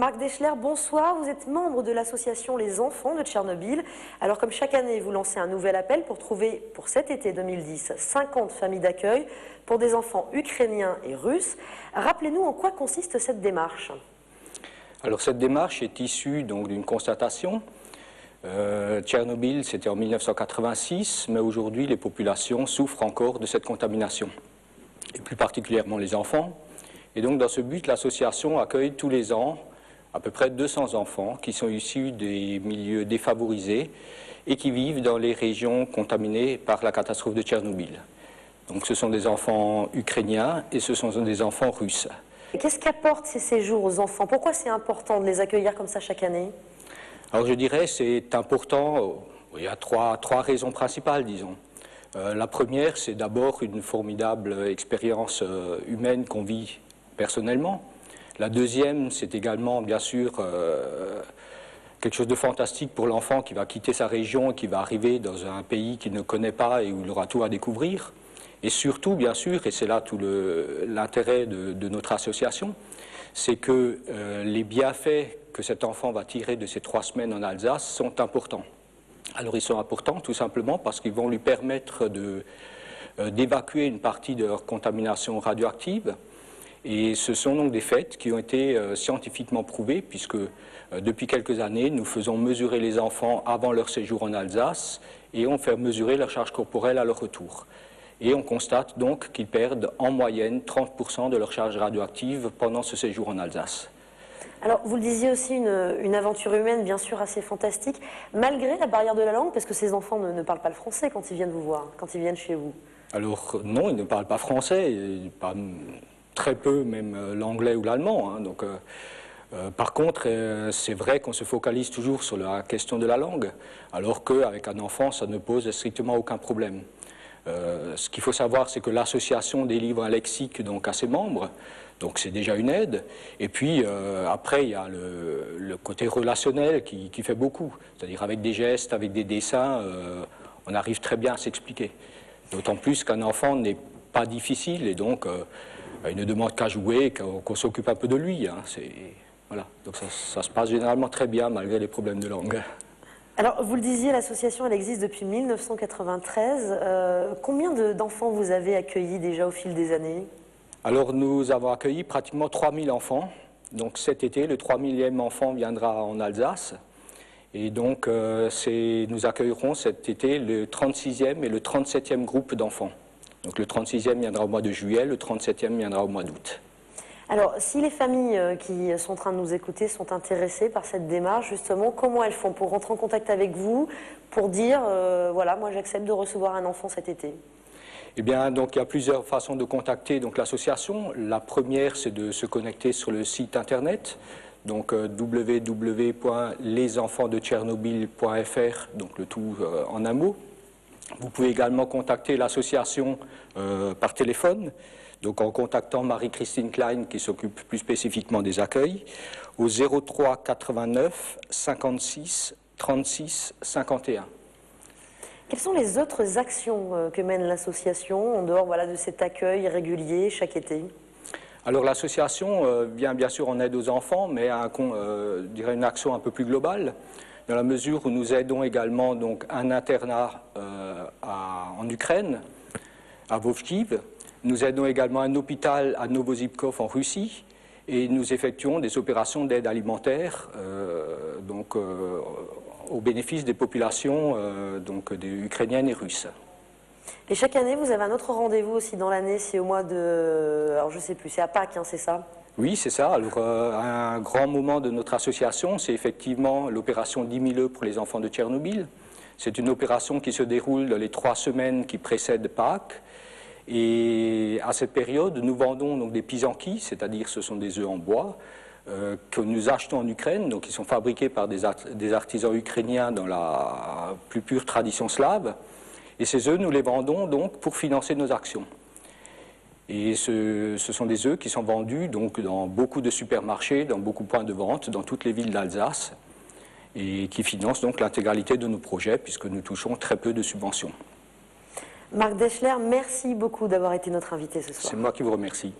Marc Deschler, bonsoir. Vous êtes membre de l'association Les Enfants de Tchernobyl. Alors comme chaque année, vous lancez un nouvel appel pour trouver, pour cet été 2010, 50 familles d'accueil pour des enfants ukrainiens et russes. Rappelez-nous en quoi consiste cette démarche. Alors cette démarche est issue d'une constatation. Tchernobyl, c'était en 1986, mais aujourd'hui les populations souffrent encore de cette contamination, et plus particulièrement les enfants. Et donc dans ce but, l'association accueille tous les ans à peu près 200 enfants qui sont issus des milieux défavorisés et qui vivent dans les régions contaminées par la catastrophe de Tchernobyl. Donc ce sont des enfants ukrainiens et ce sont des enfants russes. Qu'est-ce qu'apportent ces séjours aux enfants? Pourquoi c'est important de les accueillir comme ça chaque année? Alors je dirais c'est important, il y a trois raisons principales, disons. La première, c'est d'abord une formidable expérience humaine qu'on vit personnellement. La deuxième, c'est également, bien sûr, quelque chose de fantastique pour l'enfant qui va quitter sa région et qui va arriver dans un pays qu'il ne connaît pas et où il aura tout à découvrir. Et surtout, bien sûr, et c'est là tout l'intérêt de notre association, c'est que les bienfaits que cet enfant va tirer de ces 3 semaines en Alsace sont importants. Alors ils sont importants tout simplement parce qu'ils vont lui permettre d'évacuer une partie de leur contamination radioactive. Et ce sont donc des faits qui ont été scientifiquement prouvés, puisque depuis quelques années, nous faisons mesurer les enfants avant leur séjour en Alsace et on fait mesurer leur charge corporelle à leur retour. Et on constate donc qu'ils perdent en moyenne 30% de leur charge radioactive pendant ce séjour en Alsace. Alors, vous le disiez aussi, une aventure humaine bien sûr assez fantastique, malgré la barrière de la langue, parce que ces enfants ne parlent pas le français quand ils viennent vous voir, quand ils viennent chez vous. Alors non, ils ne parlent pas français, ils parlent très peu même l'anglais ou l'allemand. Par contre, c'est vrai qu'on se focalise toujours sur la question de la langue, alors qu'avec un enfant, ça ne pose strictement aucun problème. Ce qu'il faut savoir, c'est que l'association délivre un lexique donc, à ses membres, donc c'est déjà une aide. Et puis après, il y a le côté relationnel qui fait beaucoup, c'est-à-dire avec des gestes, avec des dessins, on arrive très bien à s'expliquer. D'autant plus qu'un enfant n'est pas difficile et donc il ne demande qu'à jouer, qu'on s'occupe un peu de lui. Voilà. Donc ça se passe généralement très bien malgré les problèmes de langue. Alors, vous le disiez, l'association, elle existe depuis 1993. Combien d'enfants vous avez accueillis déjà au fil des années? Alors, nous avons accueilli pratiquement 3000 enfants. Donc, cet été, le 3000e enfant viendra en Alsace. Et donc, nous accueillerons cet été le 36e et le 37e groupe d'enfants. Donc, le 36e viendra au mois de juillet, le 37e viendra au mois d'août. Alors, si les familles qui sont en train de nous écouter sont intéressées par cette démarche, justement, comment elles font pour rentrer en contact avec vous, pour dire, voilà, moi j'accepte de recevoir un enfant cet été? Eh bien, donc il y a plusieurs façons de contacter l'association. La première, c'est de se connecter sur le site internet, donc www.lesenfantsdetchernobyl.fr, donc le tout en un mot. Vous pouvez également contacter l'association par téléphone, donc en contactant Marie-Christine Klein qui s'occupe plus spécifiquement des accueils, au 03 89 56 36 51. Quelles sont les autres actions que mène l'association en dehors de cet accueil régulier chaque été? Alors l'association vient bien sûr en aide aux enfants, mais a je dirais une action un peu plus globale, dans la mesure où nous aidons également donc, un internat en Ukraine, à Vovkiv. Nous aidons également un hôpital à Novosibkov en Russie et nous effectuons des opérations d'aide alimentaire au bénéfice des populations des ukrainiennes et russes. Et chaque année, vous avez un autre rendez-vous aussi dans l'année, c'est au mois de... Alors je ne sais plus, c'est à Pâques, c'est ça? Oui, c'est ça. Alors un grand moment de notre association, c'est effectivement l'opération 10 000 œufs pour les enfants de Tchernobyl. C'est une opération qui se déroule dans les 3 semaines qui précèdent Pâques. Et à cette période, nous vendons donc des pisanki, c'est-à-dire ce sont des œufs en bois, que nous achetons en Ukraine, donc ils sont fabriqués par des artisans ukrainiens dans la plus pure tradition slave. Et ces œufs, nous les vendons donc pour financer nos actions. Et ce sont des œufs qui sont vendus donc dans beaucoup de supermarchés, dans beaucoup de points de vente, dans toutes les villes d'Alsace, et qui financent donc l'intégralité de nos projets, puisque nous touchons très peu de subventions. Marc Deschler, merci beaucoup d'avoir été notre invité ce soir. C'est moi qui vous remercie.